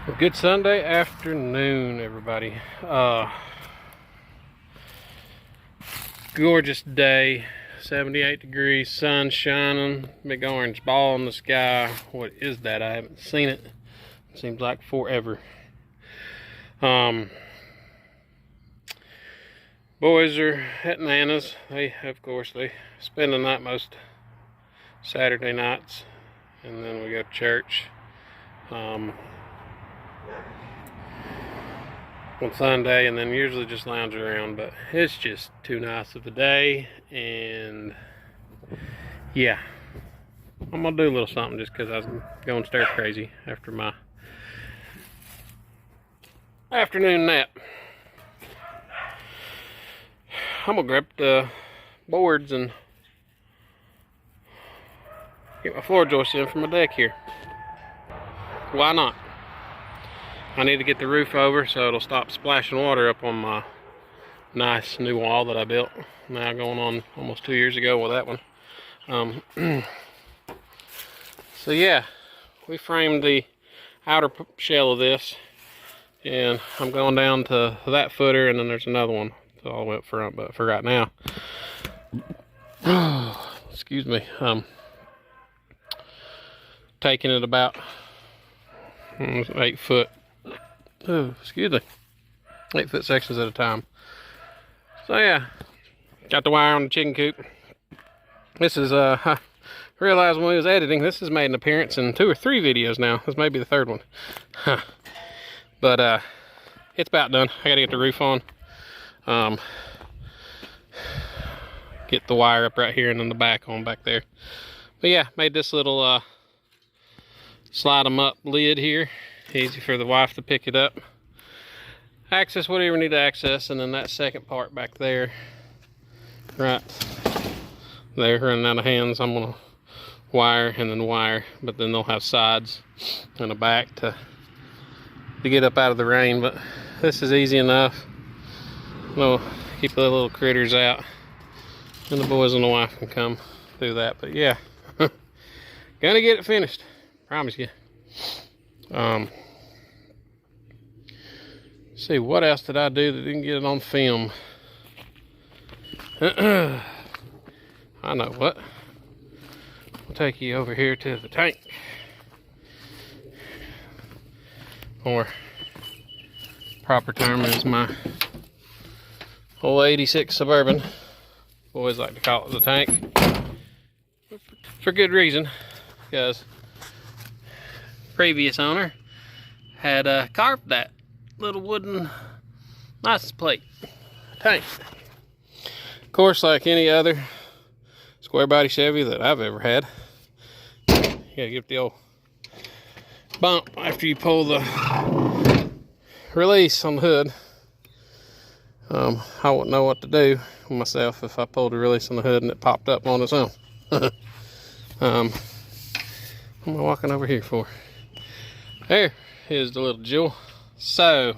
Well, good Sunday afternoon, everybody. Gorgeous day, 78 degrees, sun shining, big orange ball in the sky. What is that? I haven't seen it. It seems like forever. Boys are at Nana's. They, of course, they spend the night most Saturday nights, and then we go to church on Sunday, and then usually just lounge around. But it's just too nice of a day, and yeah, I'm gonna do a little something just because I was going stir crazy after my afternoon nap. I'm gonna grab the boards and get my floor joist in for my deck here. Why not? I need to get the roof over so it'll stop splashing water up on my nice new wall that I built. Now going on almost 2 years ago with that one. So yeah, we framed the outer shell of this, and I'm going down to that footer, and then there's another one so all the way up front. But for right now, excuse me, taking it about 8 foot. Oh, excuse me. 8 foot sections at a time. So yeah, got the wire on the chicken coop. This is I realized when we was editing, this has made an appearance in 2 or 3 videos now. This may be the 3rd one. But it's about done. I gotta get the roof on. Get the wire up right here and then the back on back there. But yeah, made this little slide them up lid here. Easy for the wife to pick it up. Access whatever you need to access, and then that second part back there, right there, running out of hands, I'm gonna wire and then wire, but then they'll have sides and a back to get up out of the rain. But this is easy enough. We'll keep the little critters out, and the boys and the wife can come do that. But yeah, gonna get it finished, promise you. See, what else did I do that didn't get it on film? I know what. We'll take you over here to the tank. Or proper term is my old 86 Suburban. Boys like to call it the tank. For good reason, because previous owner had carved that little wooden license plate tank. Of course, like any other square body Chevy that I've ever had, you gotta give it the old bump after you pull the release on the hood. I wouldn't know what to do myself if I pulled the release on the hood and it popped up on its own. What am I walking over here for? There is the little jewel. So,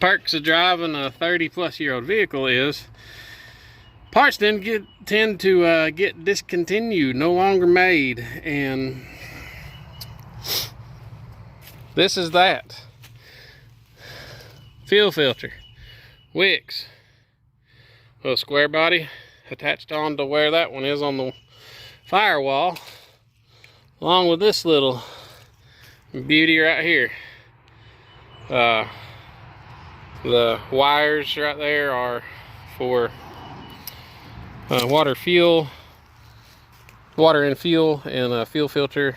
perks of driving a 30-plus-year-old vehicle is parts tend to get discontinued, no longer made, and this is that. Fuel filter, wicks, little square body attached on to where that one is on the firewall, along with this little beauty right here. The wires right there are for water and fuel, and a fuel filter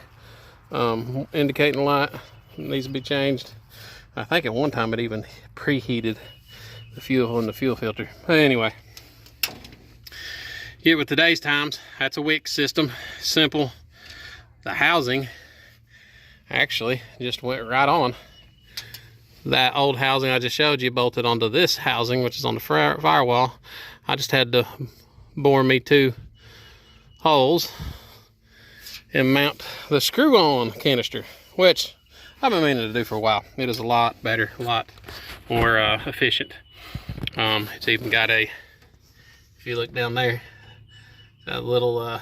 indicating light. It needs to be changed. I think at one time it even preheated the fuel in the fuel filter. But anyway, get with today's times, that's a wick system. Simple. The housing actually just went right on. That old housing I just showed you bolted onto this housing, which is on the firewall. I just had to bore me 2 holes and mount the screw-on canister, which I've been meaning to do for a while. It is a lot better, a lot more efficient. It's even got a, if you look down there, a little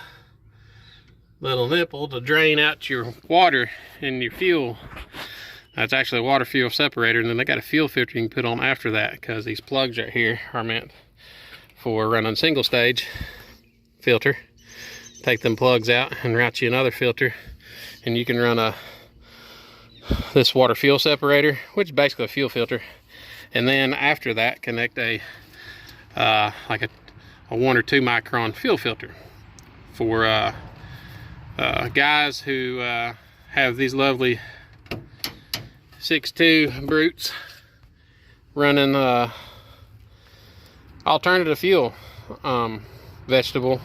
little nipple to drain out your water and your fuel That's actually a water fuel separator, and then they got a fuel filter you can put on after that, because these plugs right here are meant for running single stage filter. Take them plugs out and route you another filter, and you can run this water fuel separator, which is basically a fuel filter, and then after that connect a like a 1 or 2 micron fuel filter for guys who have these lovely 6.2 brutes running alternative fuel, vegetable,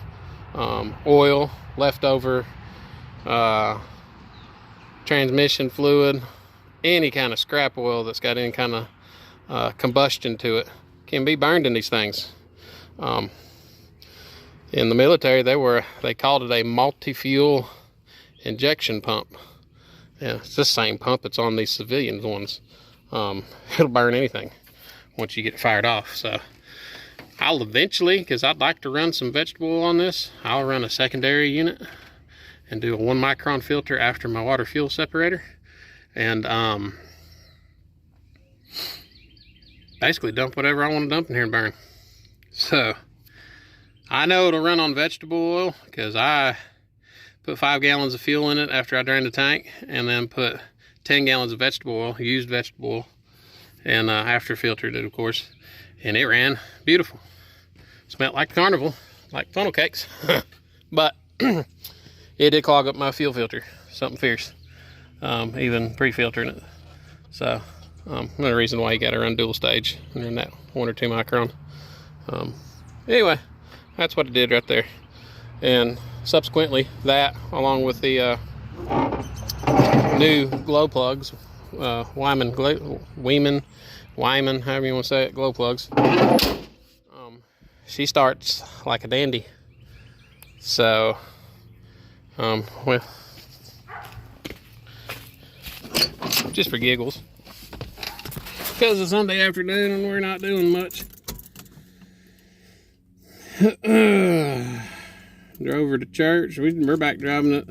oil, leftover transmission fluid, any kind of scrap oil that's got any kind of combustion to it can be burned in these things. In the military, they called it a multi-fuel injection pump. Yeah, it's the same pump that's on these civilian ones. It'll burn anything once you get it fired off. So I'll eventually, because I'd like to run some vegetable oil on this, I'll run a secondary unit and do a 1 micron filter after my water fuel separator, and basically dump whatever I want to dump in here and burn. So I know it'll run on vegetable oil because I put 5 gallons of fuel in it after I drained the tank, and then put 10 gallons of vegetable oil, used vegetable oil, and after filtered it, of course, and it ran beautiful. Smelled like carnival, like funnel cakes. But it did clog up my fuel filter, something fierce, even pre-filtering it. So another reason why you got to run dual stage and run that 1 or 2 micron. Anyway, that's what it did right there. And subsequently, that, along with the new glow plugs, Wyman, however you want to say it, glow plugs, she starts like a dandy. So, well, just for giggles, because it's Sunday afternoon and we're not doing much. Drove her to church. We're back driving it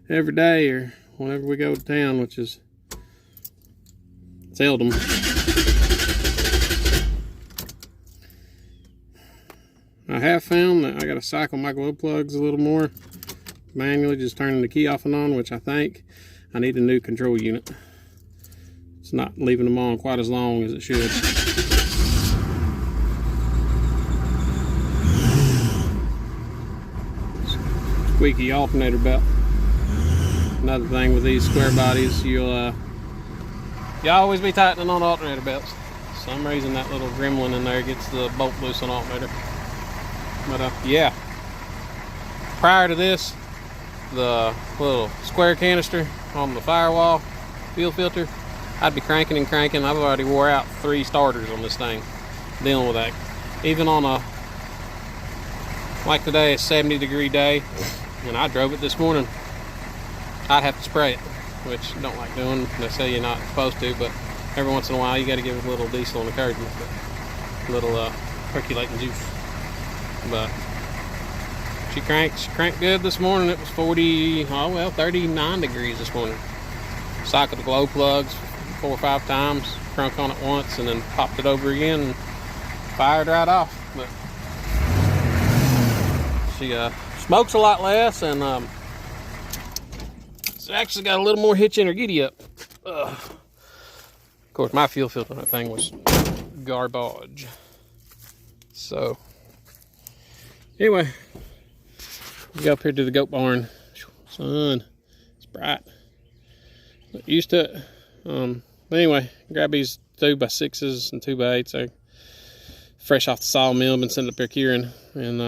every day, or whenever we go to town, which is seldom. I have found that I got to cycle my glow plugs a little more manually, just turning the key off and on, which I think I need a new control unit. It's not leaving them on quite as long as it should. Squeaky alternator belt. Another thing with these square bodies, you'll always be tightening on alternator belts. For some reason that little gremlin in there gets the bolt loose on alternator. But yeah, prior to this, the little square canister on the firewall fuel filter, I'd be cranking and cranking. I've already wore out 3 starters on this thing dealing with that. Even on a, like today, a 70-degree day, and I drove it this morning, I'd have to spray it, which I don't like doing. They say you're not supposed to, but every once in a while you got to give it a little diesel encouragement, a little percolating juice. But she cranked good this morning. It was 39 degrees this morning. Cycled the glow plugs 4 or 5 times, crunk on it once, and then popped it over again and fired right off. But she smokes a lot less, and it's actually got a little more hitch in her giddy up. Of course, my fuel filter on that thing was garbage. So anyway, we go up here to the goat barn. Sun, it's bright. Not used to it. But anyway, grab these 2x6s and 2x8s. I fresh off the sawmill, been sitting up here curing, and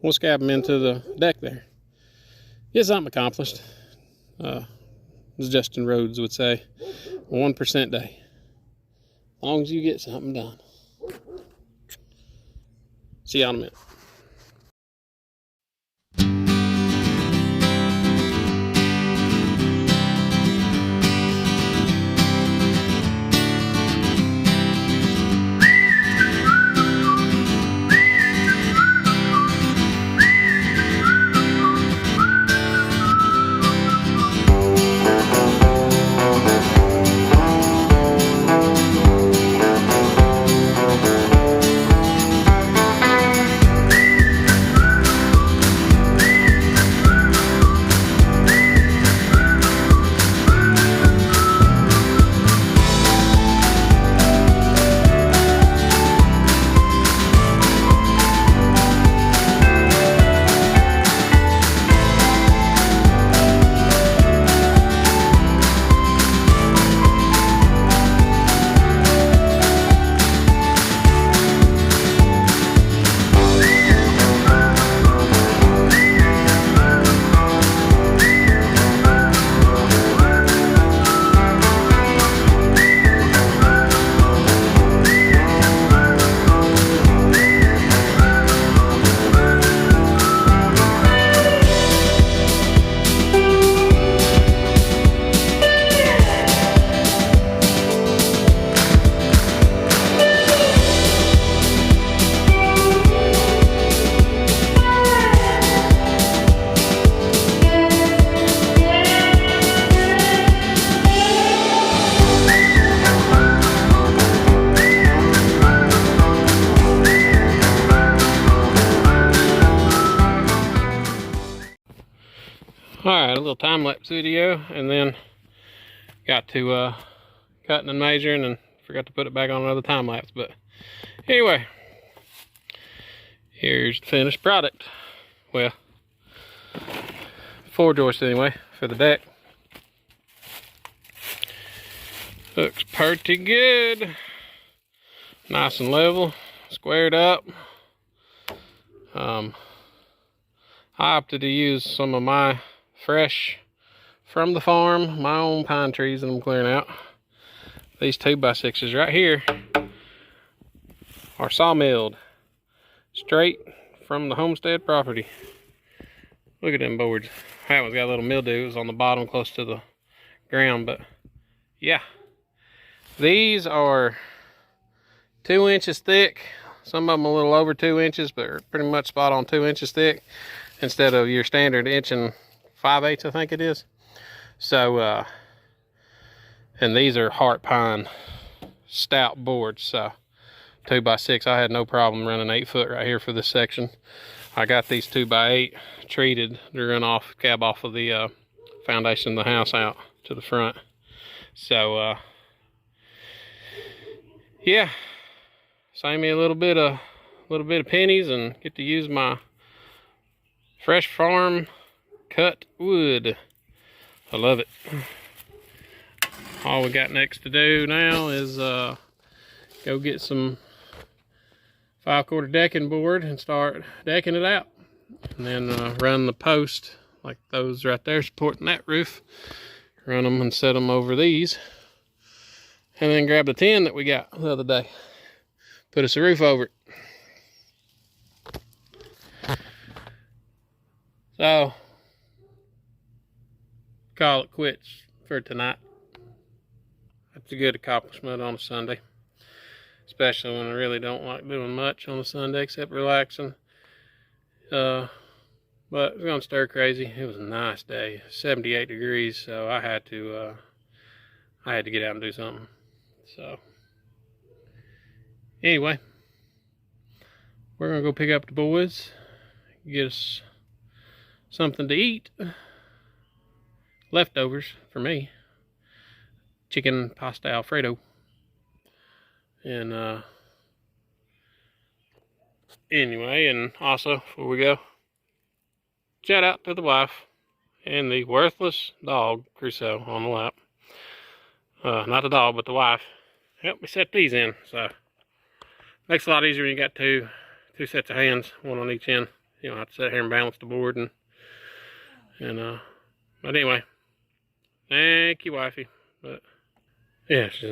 we'll scab them into the deck there. Get something accomplished. As Justin Rhodes would say, 1% day. As long as you get something done. See y'all in a minute. little time-lapse video, and then got to cutting and measuring and forgot to put it back on another time-lapse. But anyway, here's the finished product. Well, 4 joist anyway for the deck. Looks pretty good. Nice and level, squared up. I opted to use some of my fresh from the farm, my own pine trees that I'm clearing out. These 2x6s right here are sawmilled straight from the Homestead property. Look at them boards. That one's got a little mildew. It was on the bottom close to the ground, but yeah. These are 2 inches thick. Some of them a little over 2 inches, but are pretty much spot on 2 inches thick instead of your standard 1.5" I think it is. So, and these are heart pine stout boards. So 2x6, I had no problem running 8 foot right here for this section. I got these 2x8 treated to run off cab off of the foundation of the house out to the front. So, yeah. Save me a little bit of pennies and get to use my fresh farm cut wood. I love it. All we got next to do now is go get some 5/4 decking board and start decking it out, and then run the post like those right there supporting that roof. Run them and set them over these, and then grab the tin that we got the other day. Put us a roof over it. So, call it quits for tonight. That's a good accomplishment on a Sunday. Especially when I really don't like doing much on a Sunday except relaxing. But it was gonna stir crazy. It was a nice day, 78 degrees, so I had to get out and do something. So anyway, we're gonna go pick up the boys, get us something to eat. Leftovers for me. Chicken pasta Alfredo. And anyway, and also before we go, shout out to the wife and the worthless dog Crusoe on the lap. Not the dog, but the wife. Help me set these in. So makes it a lot easier when you got two sets of hands, one on each end. You don't have to sit here and balance the board and but anyway, thank you, wifey. But yeah, she's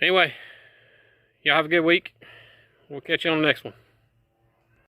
anyway, y'all have a good week. We'll catch you on the next one.